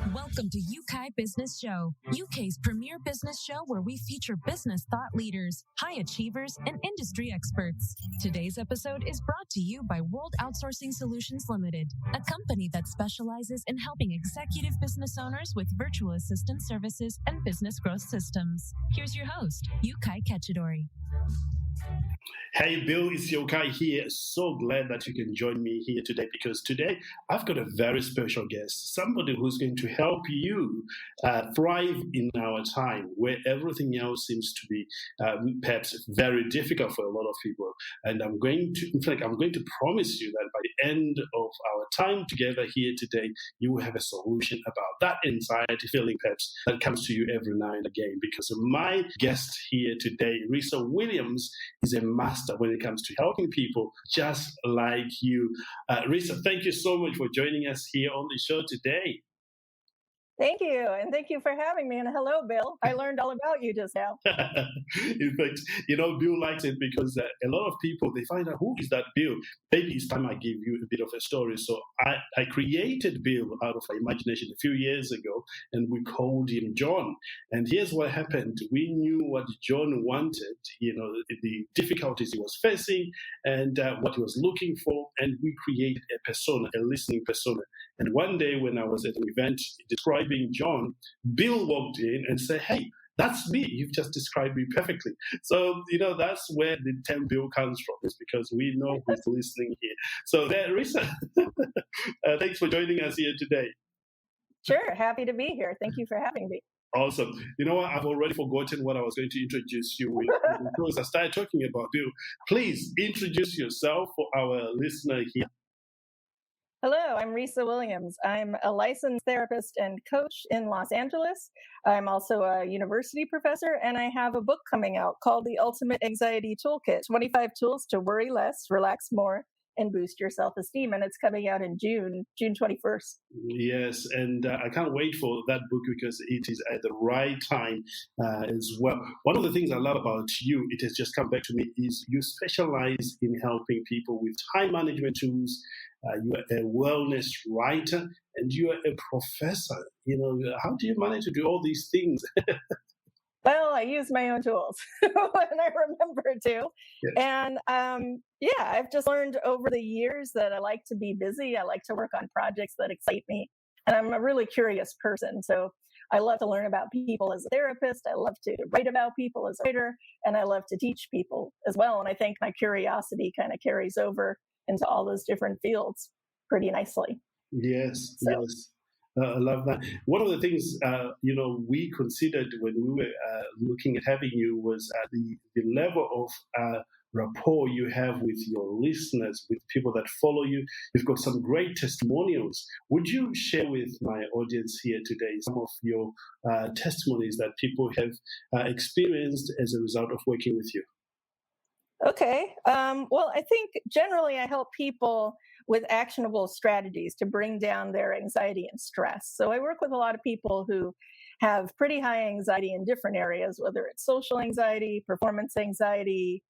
Welcome to Yeukai Business Show, UK's premier business show where we feature business thought leaders, high achievers, and industry experts. Today's episode is brought to you by World Outsourcing Solutions Limited, a company that specializes in helping executive business owners with virtual assistant services and business growth systems. Here's your host, Yeukai Kechidori. Hey Bill, it's Yeukai here. So glad that you can join me here today because today I've got a very special guest, somebody who's going to help you thrive in our time where everything else seems to be perhaps very difficult for a lot of people. And I'm going to promise you that by the end of our time together here today, you will have a solution about that anxiety feeling perhaps that comes to you every now and again. Because my guest here today, Risa Williams, is a master when it comes to helping people just like you. Risa, thank you so much for joining us here on the show today. Thank you. And thank you for having me. And hello, Bill. I learned all about you just now. In fact, Bill likes it because a lot of people, they find out, who is that Bill? Maybe it's time I give you a bit of a story. So I created Bill out of my imagination a few years ago, and we called him John. And here's what happened. We knew what John wanted, the difficulties he was facing and what he was looking for. And we created a persona, a listening persona. And one day when I was at an event describing John, Bill walked in and said, "Hey, that's me. You've just described me perfectly." So, that's where the term Bill comes from, is because we know who's listening here. So there, Risa, thanks for joining us here today. Sure. Happy to be here. Thank you for having me. Awesome. You know what? I've already forgotten what I was going to introduce you with because I started talking about Bill. Please introduce yourself for our listener here. Hello, I'm Risa Williams. I'm a licensed therapist and coach in Los Angeles. I'm also a university professor, and I have a book coming out called The Ultimate Anxiety Toolkit, 25 Tools to Worry Less, Relax More, and Boost Your Self-Esteem. And it's coming out in June 21st. Yes, and I can't wait for that book because it is at the right time as well. One of the things I love about you, it has just come back to me, is you specialize in helping people with time management tools. You are a wellness writer and you are a professor. How do you manage to do all these things? Well, I use my own tools when I remember to. Yes. And I've just learned over the years that I like to be busy. I like to work on projects that excite me. And I'm a really curious person. So I love to learn about people as a therapist. I love to write about people as a writer. And I love to teach people as well. And I think my curiosity kind of carries over into all those different fields pretty nicely. Yes, yes. I love that. One of the things, we considered when we were looking at having you was the level of rapport you have with your listeners, with people that follow you. You've got some great testimonials. Would you share with my audience here today some of your testimonies that people have experienced as a result of working with you? Okay. Well, I think generally I help people with actionable strategies to bring down their anxiety and stress. So I work with a lot of people who have pretty high anxiety in different areas, whether it's social anxiety, performance anxiety,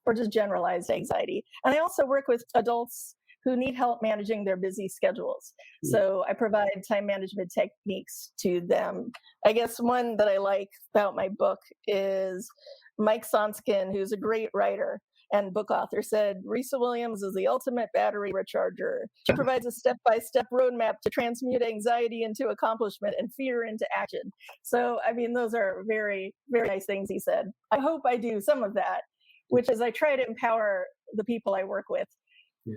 or just generalized anxiety. And I also work with adults who need help managing their busy schedules. So I provide time management techniques to them. I guess one that I like about my book is Mike Sonskin, who's a great writer and book author, said, "Risa Williams is the ultimate battery recharger. She provides a step-by-step roadmap to transmute anxiety into accomplishment and fear into action." So, those are very, very nice things he said. I hope I do some of that, which is I try to empower the people I work with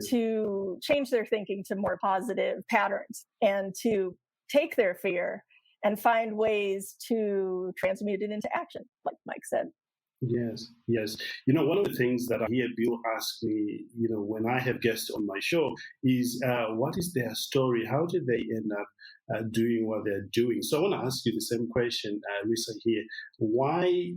to change their thinking to more positive patterns and to take their fear and find ways to transmute it into action, like Mike said. Yes, yes. One of the things that I hear Bill ask me, when I have guests on my show is, what is their story? How did they end up doing what they're doing? So I want to ask you the same question, Risa, here. Why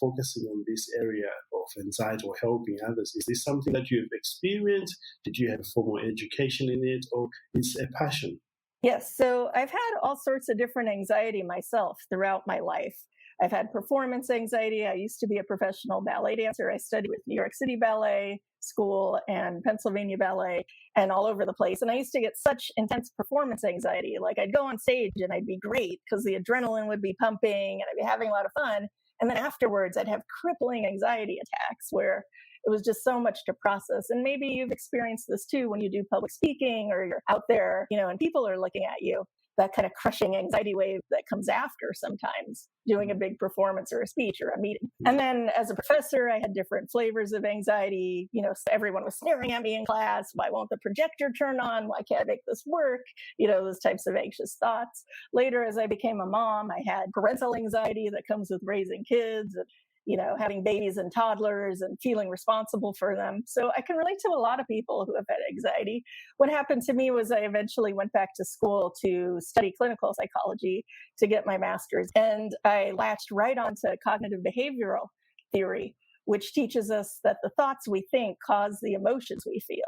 focusing on this area of anxiety or helping others? Is this something that you have experienced? Did you have formal education in it, or is it a passion? Yes. So I've had all sorts of different anxiety myself throughout my life. I've had performance anxiety. I used to be a professional ballet dancer. I studied with New York City Ballet. school and Pennsylvania Ballet and all over the place. And I used to get such intense performance anxiety. Like I'd go on stage and I'd be great because the adrenaline would be pumping and I'd be having a lot of fun. And then afterwards, I'd have crippling anxiety attacks where it was just so much to process. And maybe you've experienced this too when you do public speaking or you're out there, and people are looking at you, that kind of crushing anxiety wave that comes after sometimes doing a big performance or a speech or a meeting. And then as a professor, I had different flavors of anxiety. Everyone was staring at me in class. Why won't the projector turn on? Why can't I make this work? Those types of anxious thoughts. Later, as I became a mom, I had parental anxiety that comes with raising kids and having babies and toddlers and feeling responsible for them. So I can relate to a lot of people who have had anxiety. What happened to me was I eventually went back to school to study clinical psychology to get my master's. And I latched right onto cognitive behavioral theory, which teaches us that the thoughts we think cause the emotions we feel.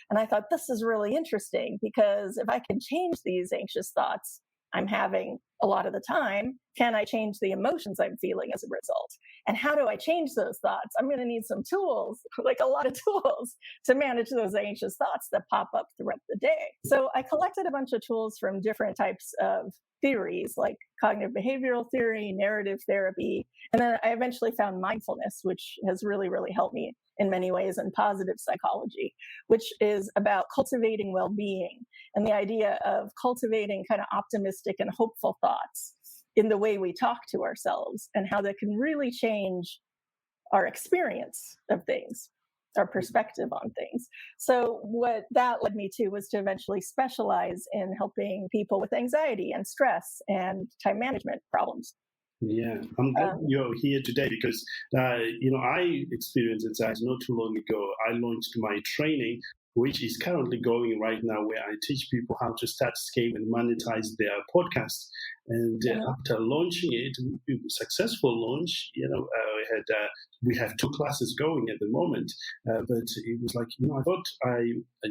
And I thought, this is really interesting because if I can change these anxious thoughts I'm having a lot of the time, can I change the emotions I'm feeling as a result? And how do I change those thoughts? I'm going to need some tools, like a lot of tools, to manage those anxious thoughts that pop up throughout the day. So I collected a bunch of tools from different types of theories like cognitive behavioral theory, narrative therapy, and then I eventually found mindfulness, which has really, really helped me in many ways, and positive psychology, which is about cultivating well-being and the idea of cultivating kind of optimistic and hopeful thoughts in the way we talk to ourselves and how that can really change our experience of things, our perspective on things. So what that led me to was to eventually specialize in helping people with anxiety and stress and time management problems. Yeah, I'm glad you're here today because, I experienced anxiety not too long ago. I launched my training, which is currently going right now, where I teach people how to start, scale, and monetize their podcast. And after launching it, successful launch, we have 2 classes going at the moment. But it was like, I thought I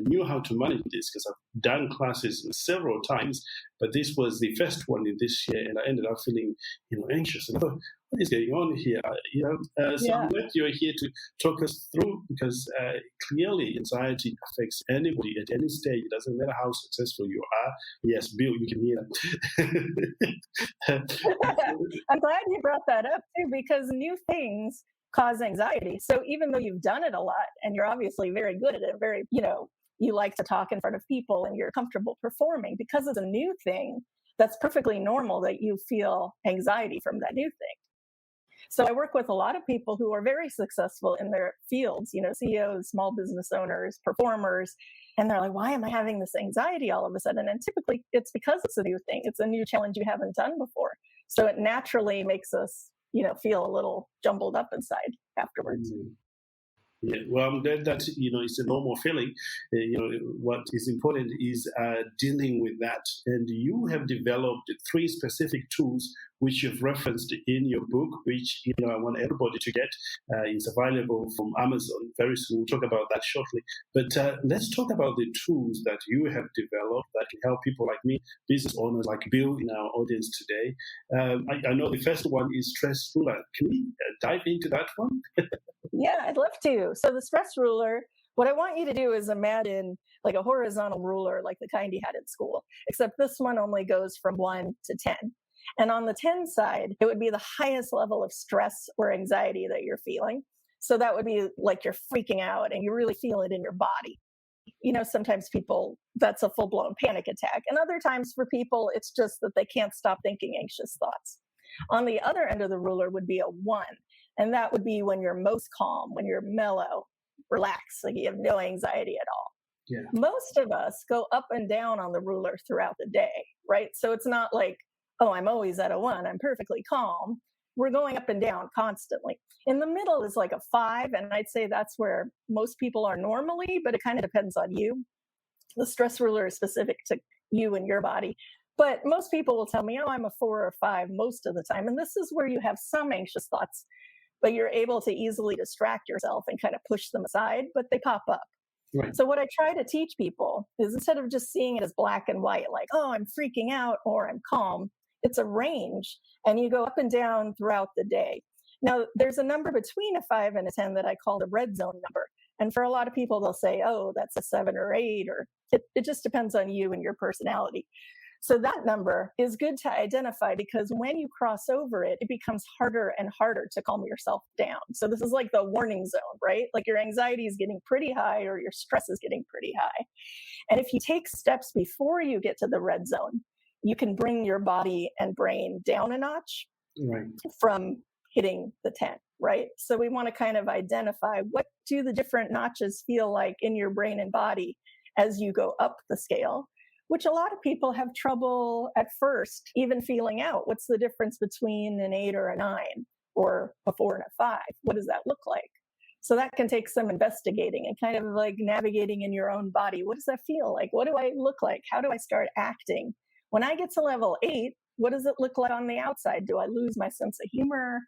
knew how to manage this because I've done classes several times, but this was the first one in this year, and I ended up feeling, anxious. And I thought, what is going on here? So I'm glad you're here to talk us through because clearly anxiety affects anybody at any stage. It doesn't matter how successful you are. Yes, Bill, you can hear that. I'm glad you brought that up too, because new things cause anxiety. So even though you've done it a lot and you're obviously very good at it, you like to talk in front of people and you're comfortable performing, because it's a new thing, that's perfectly normal that you feel anxiety from that new thing. So I work with a lot of people who are very successful in their fields, CEOs, small business owners, performers, and they're like, why am I having this anxiety all of a sudden? And typically it's because it's a new thing. It's a new challenge you haven't done before. So it naturally makes us, feel a little jumbled up inside afterwards. Mm-hmm. Yeah, well, I'm glad that, it's a normal feeling. What is important is dealing with that. And you have developed 3 specific tools which you've referenced in your book, which, I want everybody to get. It's available from Amazon very soon. We'll talk about that shortly. But let's talk about the tools that you have developed that can help people like me, business owners like Bill in our audience today. I know the first one is Stress Ruler. Can we dive into that one? Yeah, I'd love to. So the stress ruler, what I want you to do is imagine like a horizontal ruler, like the kind you had in school, except this one only goes from 1 to 10. And on the 10 side, it would be the highest level of stress or anxiety that you're feeling. So that would be like you're freaking out and you really feel it in your body. Sometimes people, that's a full-blown panic attack. And other times for people, it's just that they can't stop thinking anxious thoughts. On the other end of the ruler would be a 1. And that would be when you're most calm, when you're mellow, relaxed, like you have no anxiety at all. Yeah. Most of us go up and down on the ruler throughout the day, right? So it's not like, oh, I'm always at a 1, I'm perfectly calm. We're going up and down constantly. In the middle is like a 5, and I'd say that's where most people are normally, but it kind of depends on you. The stress ruler is specific to you and your body. But most people will tell me, oh, I'm a 4 or 5 most of the time. And this is where you have some anxious thoughts, but you're able to easily distract yourself and kind of push them aside, but they pop up. Right. So what I try to teach people is instead of just seeing it as black and white, like, oh, I'm freaking out or I'm calm, it's a range and you go up and down throughout the day. Now, there's a number between a 5 and a 10 that I call the red zone number. And for a lot of people, they'll say, oh, that's a 7 or 8, or it just depends on you and your personality. So that number is good to identify, because when you cross over it, it becomes harder and harder to calm yourself down. So this is like the warning zone, right? Like your anxiety is getting pretty high or your stress is getting pretty high. And if you take steps before you get to the red zone, you can bring your body and brain down a notch from hitting the 10, right? So we want to kind of identify, what do the different notches feel like in your brain and body as you go up the scale, which a lot of people have trouble at first even feeling out. What's the difference between an 8 or a 9 or a 4 and a 5? What does that look like? So that can take some investigating and kind of like navigating in your own body. What does that feel like? What do I look like? How do I start acting? When I get to level 8, what does it look like on the outside? Do I lose my sense of humor?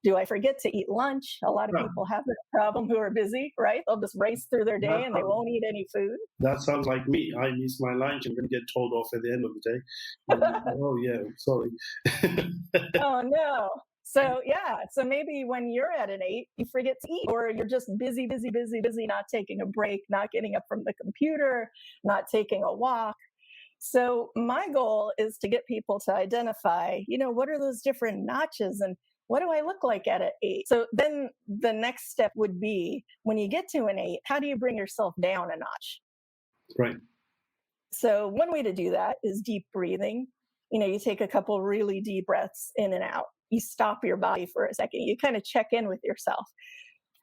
Do I forget to eat lunch? A lot of people have that problem who are busy, right? They'll just race through their day and they won't eat any food. That sounds like me. I miss my lunch and then get told off at the end of the day. Oh, yeah, sorry. Oh, no. So, yeah. So maybe when you're at an 8, you forget to eat, or you're just busy, not taking a break, not getting up from the computer, not taking a walk. So my goal is to get people to identify, what are those different notches and what do I look like at an 8? So then the next step would be, when you get to an 8, how do you bring yourself down a notch? Right. So one way to do that is deep breathing. You take a couple really deep breaths in and out. You stop your body for a second. You kind of check in with yourself.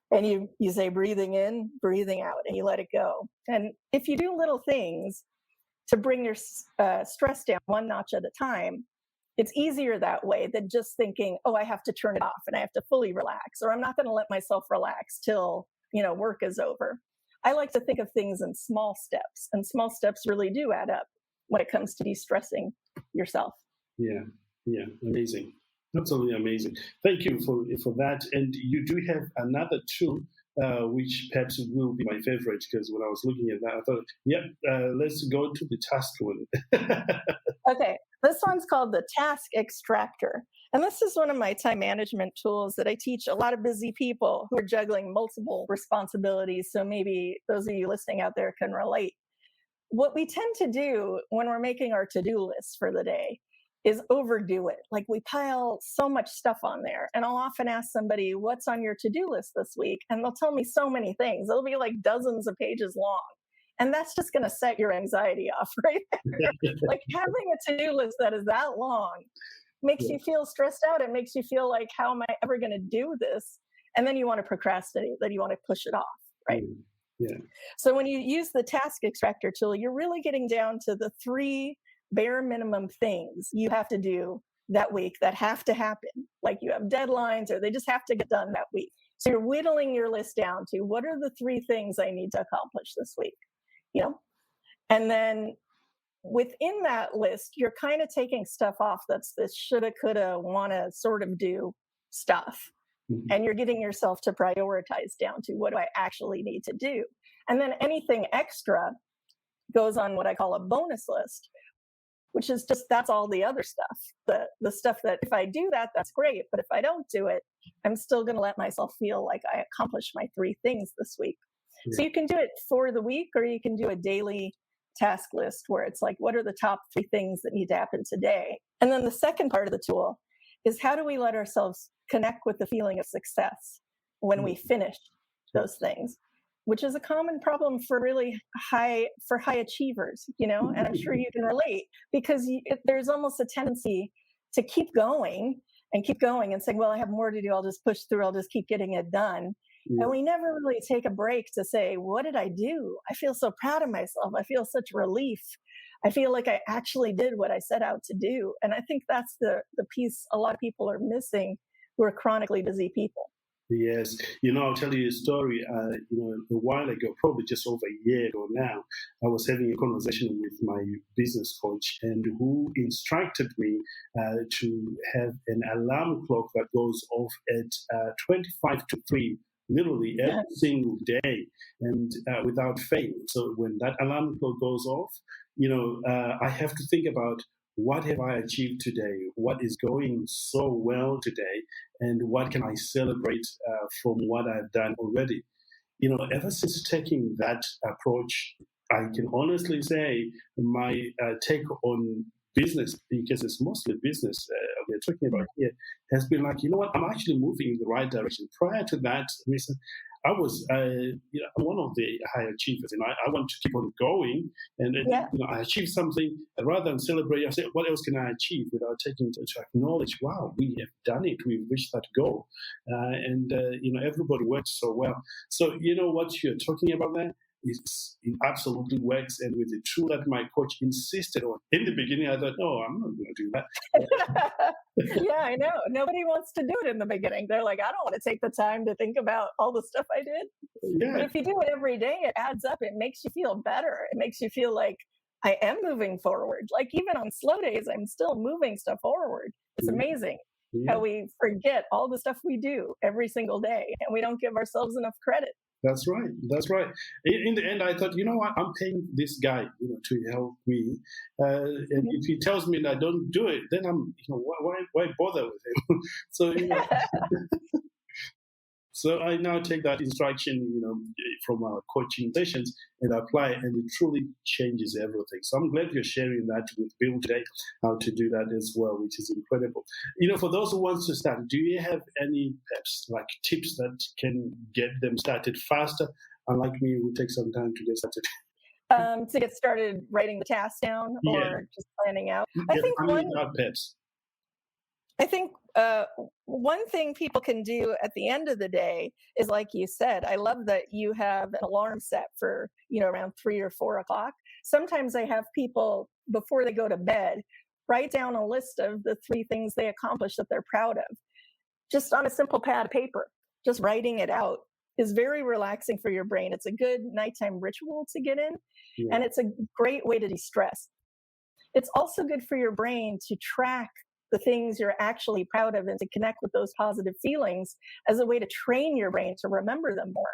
And you say breathing in, breathing out, and you let it go. And if you do little things to bring your stress down one notch at a time, it's easier that way than just thinking, oh, I have to turn it off and I have to fully relax, or I'm not going to let myself relax till, work is over. I like to think of things in small steps, and small steps really do add up when it comes to de-stressing yourself. Yeah, amazing. Absolutely amazing. Thank you for that. And you do have another tool, which perhaps will be my favorite, because when I was looking at that, I thought, let's go to the task one. Okay, this one's called the Task Extractor. And this is one of my time management tools that I teach a lot of busy people who are juggling multiple responsibilities. So maybe those of you listening out there can relate. What we tend to do when we're making our to-do list for the day is overdo it. Like, we pile so much stuff on there. And I'll often ask somebody, what's on your to-do list this week? And they'll tell me so many things. It'll be like dozens of pages long. And that's just going to set your anxiety off right there. Like, having a to-do list that is that long makes you feel stressed out. It makes you feel like, how am I ever going to do this? And then you want to procrastinate, then you want to push it off, right? Yeah. So when you use the Task Extractor tool, you're really getting down to the 3 bare minimum things you have to do that week that have to happen. Like, you have deadlines, or they just have to get done that week. So you're whittling your list down to, what are the 3 things I need to accomplish this week? And then within that list, you're kind of taking stuff off that's this shoulda, coulda, wanna sort of do stuff. Mm-hmm. And you're getting yourself to prioritize down to, what do I actually need to do? And then anything extra goes on what I call a bonus list, which is just, that's all the other stuff. The stuff that if I do that, that's great. But if I don't do it, I'm still going to let myself feel like I accomplished my 3 things this week. Yeah. So you can do it for the week, or you can do a daily task list where it's like, what are the top 3 things that need to happen today? And then the second part of the tool is, how do we let ourselves connect with the feeling of success when we finish those things? Which is a common problem for really high achievers, and I'm sure you can relate, because there's almost a tendency to keep going and saying, well, I have more to do. I'll just push through. I'll just keep getting it done. Yeah. And we never really take a break to say, what did I do? I feel so proud of myself. I feel such relief. I feel like I actually did what I set out to do. And I think that's the piece a lot of people are missing who are chronically busy people. Yes. I'll tell you a story. A while ago, probably just over a year ago now, I was having a conversation with my business coach, and who instructed me to have an alarm clock that goes off at 25 to 3, literally every single day, and without fail. So when that alarm clock goes off, I have to think about, what have I achieved today? What is going so well today? And what can I celebrate from what I've done already? ever since taking that approach, I can honestly say my take on business, because it's mostly business we're talking about here, has been like, I'm actually moving in the right direction. Prior to that, I was one of the high achievers, and I want to keep on going. And I achieved something, rather than celebrate, I said, what else can I achieve, without taking to acknowledge, wow, we have done it, we've reached that goal. And everybody works so well. So what you're talking about there, it absolutely works. And with the tool that my coach insisted on in the beginning, I thought, no, I'm not going to do that. Yeah, I know. Nobody wants to do it in the beginning. They're like, I don't want to take the time to think about all the stuff I did. Yeah. But if you do it every day, it adds up. It makes you feel better. It makes you feel like I am moving forward. Like even on slow days, I'm still moving stuff forward. It's amazing how we forget all the stuff we do every single day, and we don't give ourselves enough credit. That's right. That's right. In the end, I thought, what, I'm paying this guy, to help me. And if he tells me that I don't do it, then I'm, why bother with him? So, so I now take that instruction, from our coaching sessions and apply it, and it truly changes everything. So I'm glad you're sharing that with Bill today, how to do that as well, which is incredible. For those who want to start, do you have any like tips that can get them started faster? Unlike me, it will take some time to get started. To get started writing the tasks down or just planning out. I think one thing people can do at the end of the day is, like you said, I love that you have an alarm set for, around 3 or 4 o'clock. Sometimes I have people, before they go to bed, write down a list of the 3 things they accomplished that they're proud of, just on a simple pad of paper. Just writing it out is very relaxing for your brain. It's a good nighttime ritual to get in, and it's a great way to de-stress. It's also good for your brain to track the things you're actually proud of and to connect with those positive feelings as a way to train your brain to remember them more.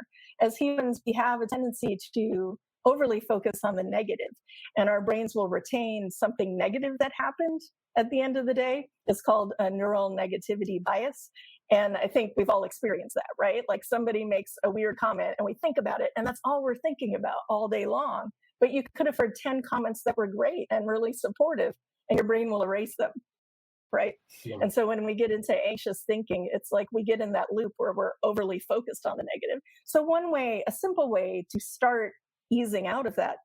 As humans, we have a tendency to overly focus on the negative, and our brains will retain something negative that happened at the end of the day. It's called a neural negativity bias. And I think we've all experienced that, right? Like somebody makes a weird comment and we think about it, and that's all we're thinking about all day long. But you could have heard 10 comments that were great and really supportive, and your brain will erase them. Right. Yeah. And so when we get into anxious thinking, it's like we get in that loop where we're overly focused on the negative. So a simple way to start easing out of that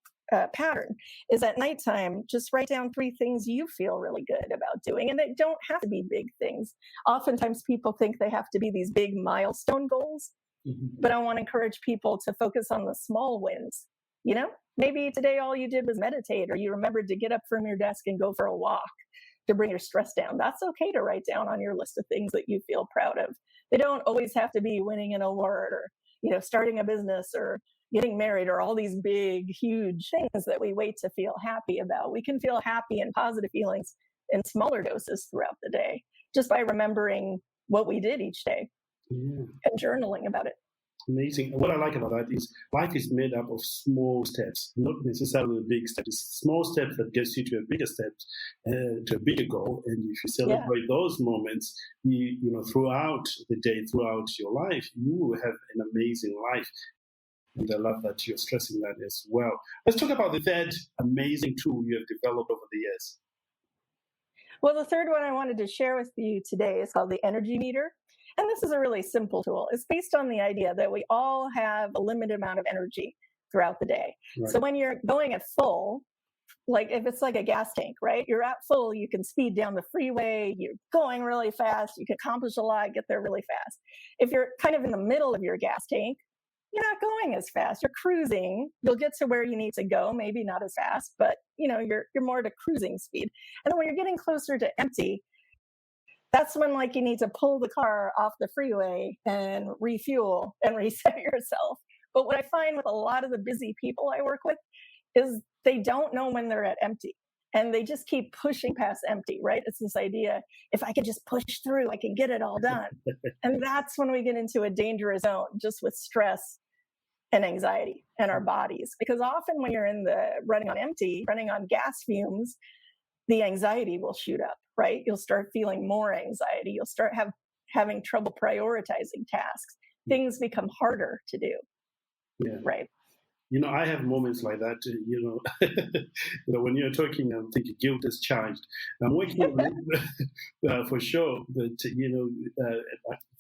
pattern is at nighttime, just write down 3 things you feel really good about doing. And they don't have to be big things. Oftentimes people think they have to be these big milestone goals, but I want to encourage people to focus on the small wins. Maybe today all you did was meditate, or you remembered to get up from your desk and go for a walk to bring your stress down. That's okay to write down on your list of things that you feel proud of. They don't always have to be winning an award or, starting a business or getting married or all these big, huge things that we wait to feel happy about. We can feel happy and positive feelings in smaller doses throughout the day, just by remembering what we did each day and journaling about it. Amazing. What I like about that is life is made up of small steps, not necessarily big steps. It's small steps that gets you to a bigger step, to a bigger goal. And if you celebrate those moments, throughout the day, throughout your life, you will have an amazing life. And I love that you're stressing that as well. Let's talk about the third amazing tool you have developed over the years. Well, the third one I wanted to share with you today is called the energy meter. And this is a really simple tool. It's based on the idea that we all have a limited amount of energy throughout the day. Right. So when you're going at full, like if it's like a gas tank, right? You're at full, you can speed down the freeway, you're going really fast, you can accomplish a lot, get there really fast. If you're kind of in the middle of your gas tank, you're not going as fast. You're cruising. You'll get to where you need to go, maybe not as fast, but you're more at a cruising speed. And then when you're getting closer to empty, that's when you need to pull the car off the freeway and refuel and reset yourself. But what I find with a lot of the busy people I work with is they don't know when they're at empty, and they just keep pushing past empty, right? It's this idea, if I can just push through, I can get it all done. And that's when we get into a dangerous zone, just with stress and anxiety in our bodies. Because often when you're running on empty, running on gas fumes, the anxiety will shoot up, right? You'll start feeling more anxiety. You'll start having trouble prioritizing tasks. Things become harder to do. Yeah. Right. I have moments like that. When you're talking, I'm thinking guilt is charged. I'm working on it for sure, but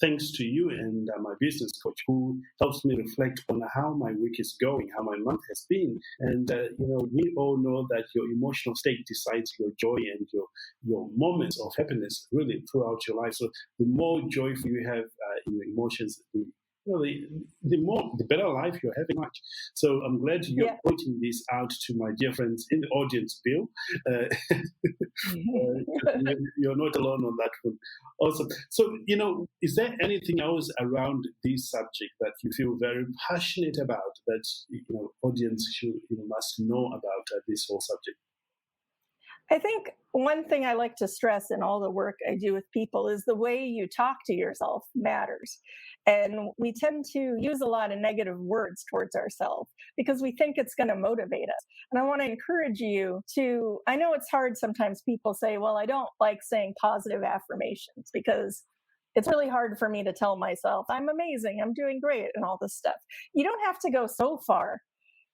thanks to you and my business coach, who helps me reflect on how my week is going, how my month has been, and we all know that your emotional state decides your joy and your moments of happiness really throughout your life. So the more joyful you have in your emotions, the better life you're having. Much. So I'm glad you're pointing this out to my dear friends in the audience, Bill. You're not alone on that one. Awesome. So, is there anything else around this subject that you feel very passionate about that, audience should, must know about this whole subject? I think one thing I like to stress in all the work I do with people is the way you talk to yourself matters. And we tend to use a lot of negative words towards ourselves because we think it's going to motivate us. And I want to encourage you to, I know it's hard sometimes people say, well, I don't like saying positive affirmations because it's really hard for me to tell myself, I'm amazing, I'm doing great, and all this stuff. You don't have to go so far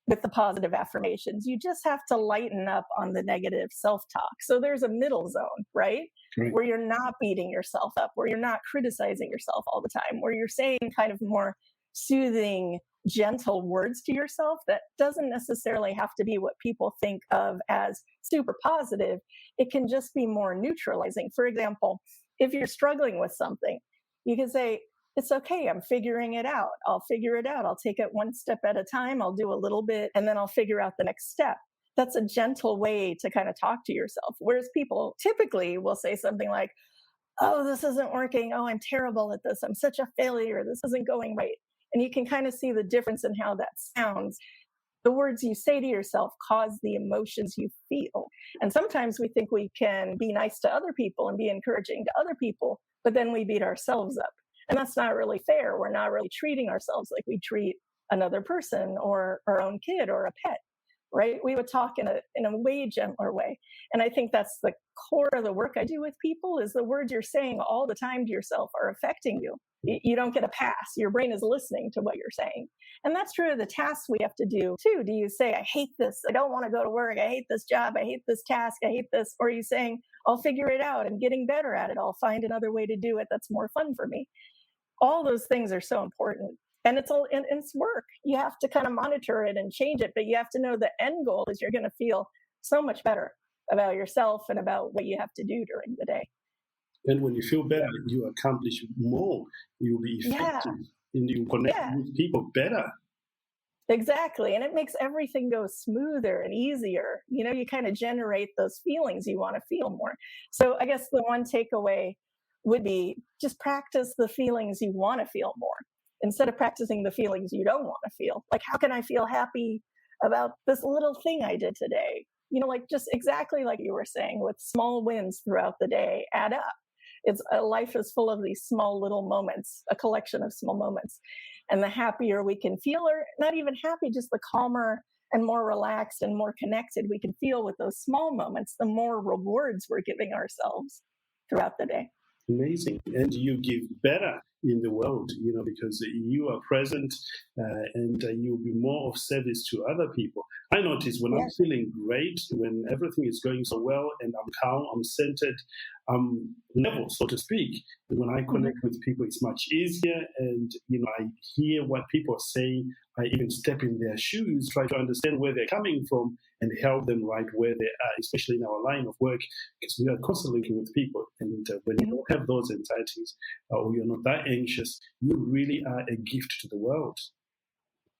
with the positive affirmations. You just have to lighten up on the negative self-talk. So there's a middle zone, right? Where you're not beating yourself up, where you're not criticizing yourself all the time, where you're saying kind of more soothing, gentle words to yourself that doesn't necessarily have to be what people think of as super positive. It can just be more neutralizing. For example, if you're struggling with something, you can say, it's okay, I'm figuring it out. I'll figure it out. I'll take it one step at a time. I'll do a little bit, and then I'll figure out the next step. That's a gentle way to kind of talk to yourself. Whereas people typically will say something like, oh, this isn't working. Oh, I'm terrible at this. I'm such a failure. This isn't going right. And you can kind of see the difference in how that sounds. The words you say to yourself cause the emotions you feel. And sometimes we think we can be nice to other people and be encouraging to other people, but then we beat ourselves up. And that's not really fair. We're not really treating ourselves like we treat another person or our own kid or a pet, right? We would talk in a way gentler way. And I think that's the core of the work I do with people is the words you're saying all the time to yourself are affecting you. You don't get a pass. Your brain is listening to what you're saying. And that's true of the tasks we have to do too. Do you say, I hate this. I don't want to go to work. I hate this job. I hate this task. I hate this. Or are you saying, I'll figure it out and getting better at it. I'll find another way to do it that's more fun for me. All those things are so important. And it's work. You have to kind of monitor it and change it, but you have to know the end goal is you're going to feel so much better about yourself and about what you have to do during the day. And when you feel better, you accomplish more. You'll be effective and you connect with people better. Exactly. And it makes everything go smoother and easier. You kind of generate those feelings you want to feel more. So I guess the one takeaway would be just practice the feelings you want to feel more instead of practicing the feelings you don't want to feel. Like, how can I feel happy about this little thing I did today? Like just exactly like you were saying, with small wins throughout the day add up. Life is full of these small little moments, a collection of small moments. And the happier we can feel, or not even happy, just the calmer and more relaxed and more connected we can feel with those small moments, the more rewards we're giving ourselves throughout the day. Amazing. And you give better in the world, because you are present and you'll be more of service to other people. I notice when I'm feeling great, when everything is going so well and I'm calm, I'm centered, I'm level, so to speak. When I connect with people, it's much easier. And, I hear what people are saying. I even step in their shoes, try to understand where they're coming from and help them right where they are, especially in our line of work, because we are constantly working with people. And when you don't have those anxieties or you're not that anxious, you really are a gift to the world.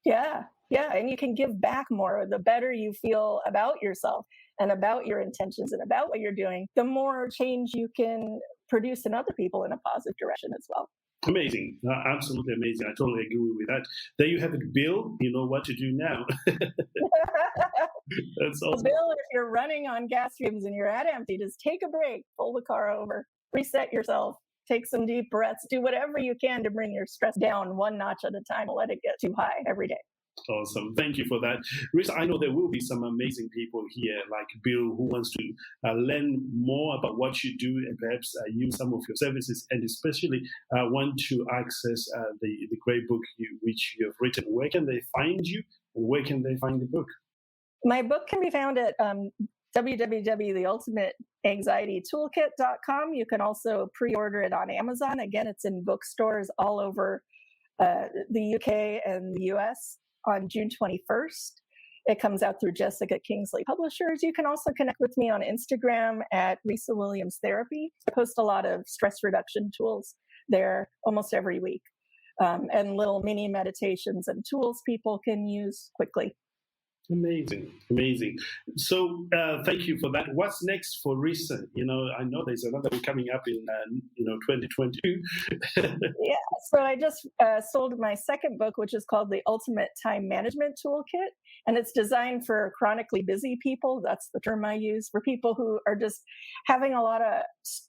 Yeah. And you can give back more. The better you feel about yourself and about your intentions and about what you're doing, the more change you can produce in other people in a positive direction as well. Amazing. Absolutely amazing. I totally agree with that. There you have it, Bill. You know what to do now. That's awesome. Bill, if you're running on gas fumes and you're at empty, just take a break, pull the car over, reset yourself, take some deep breaths, do whatever you can to bring your stress down one notch at a time and let it get too high every day. Awesome. Thank you for that. Risa, I know there will be some amazing people here like Bill who wants to learn more about what you do and perhaps use some of your services, and especially want to access the great book which you have written. Where can they find you and where can they find the book? My book can be found at www.theultimateanxietytoolkit.com. You can also pre-order it on Amazon. Again, it's in bookstores all over the UK and the US on June 21st. It comes out through Jessica Kingsley Publishers. You can also connect with me on Instagram at Risa Williams Therapy. I post a lot of stress reduction tools there almost every week, and little mini meditations and tools people can use quickly. Amazing. So thank you for that. What's next for Risa? I know there's another one coming up in 2022. Yeah, so I just sold my second book, which is called The Ultimate Time Management Toolkit, and it's designed for chronically busy people. That's the term I use, for people who are just having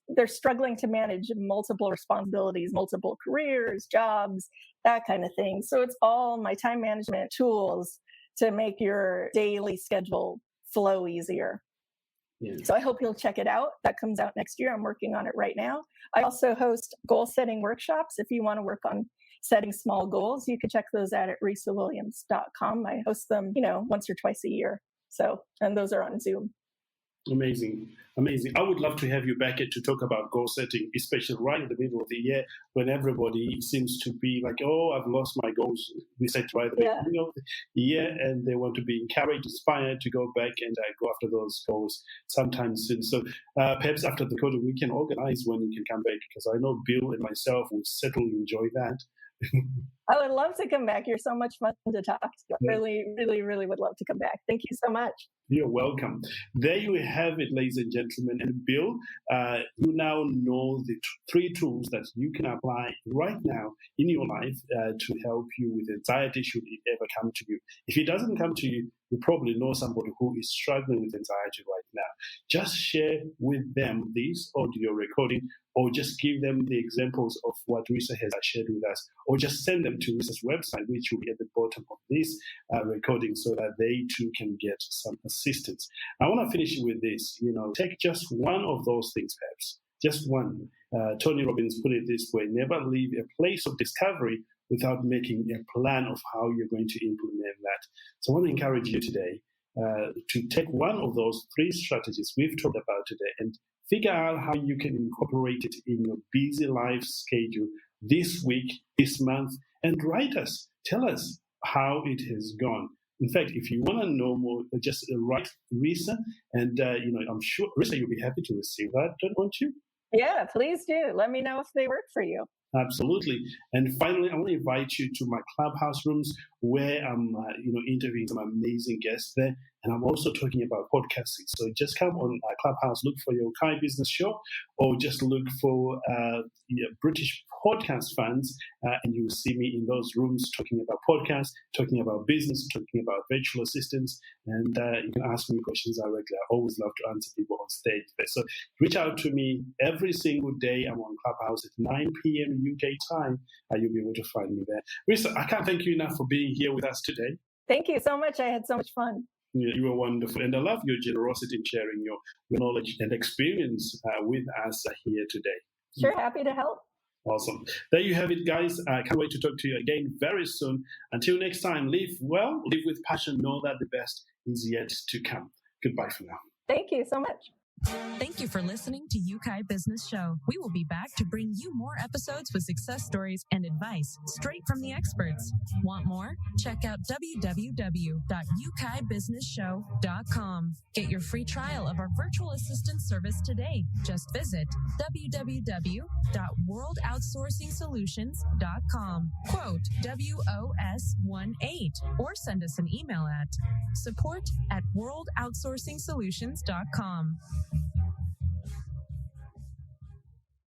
they're struggling to manage multiple responsibilities, multiple careers, jobs, that kind of thing. So it's all my time management tools to make your daily schedule flow easier. Yeah. So I hope you'll check it out. That comes out next year. I'm working on it right now. I also host goal setting workshops. If you want to work on setting small goals, you can check those out at risawilliams.com. I host them, once or twice a year. And those are on Zoom. Amazing. I would love to have you back to talk about goal setting, especially right in the middle of the year when everybody seems to be like, oh, I've lost my goals. We set right at the beginning of the year, and they want to be encouraged, inspired to go back and go after those goals sometime soon. So perhaps after the quarter, we can organize when you can come back, because I know Bill and myself will certainly enjoy that. I would love to come back. You're so much fun to talk to. Really, really, really would love to come back. Thank you so much. You're welcome. There you have it, ladies and gentlemen. And Bill, you now know the 3 tools that you can apply right now in your life to help you with anxiety should it ever come to you. If it doesn't come to you, you probably know somebody who is struggling with anxiety right now. Just share with them this audio recording, or just give them the examples of what Risa has shared with us, or just send them to Risa's website, which will be at the bottom of this recording, so that they too can get some assistance. I want to finish with this. Take just one of those things, perhaps, just one. Tony Robbins put it this way: never leave a place of discovery without making a plan of how you're going to implement that. So I want to encourage you today to take one of those 3 strategies we've talked about today and figure out how you can incorporate it in your busy life schedule this week, this month, and tell us how it has gone. In fact, if you want to know more, just write Risa, and I'm sure, Risa, you'll be happy to receive that, don't you? Yeah, please do. Let me know if they work for you. Absolutely. And finally, I want to invite you to my Clubhouse rooms, where I'm interviewing some amazing guests there. And I'm also talking about podcasting. So just come on Clubhouse, look for your Yeukai Business Show, or just look for British podcast fans, and you'll see me in those rooms talking about podcasts, talking about business, talking about virtual assistants, and you can ask me questions directly. I always love to answer people on stage there. So reach out to me every single day. I'm on Clubhouse at 9 p.m. UK time. You'll be able to find me there. Risa, I can't thank you enough for being here with us today. Thank you so much. I had so much fun. You were wonderful. And I love your generosity in sharing your knowledge and experience with us here today. Sure, happy to help. Awesome. There you have it, guys. I can't wait to talk to you again very soon. Until next time, live well, live with passion, know that the best is yet to come. Goodbye for now. Thank you so much. Thank you for listening to Yeukai Business Show. We will be back to bring you more episodes with success stories and advice straight from the experts. Want more? Check out www.yeukai.businessshow.com. Get your free trial of our virtual assistant service today. Just visit www.worldoutsourcingsolutions.com. Quote WOS18, or send us an email at support@worldoutsourcingsolutions.com.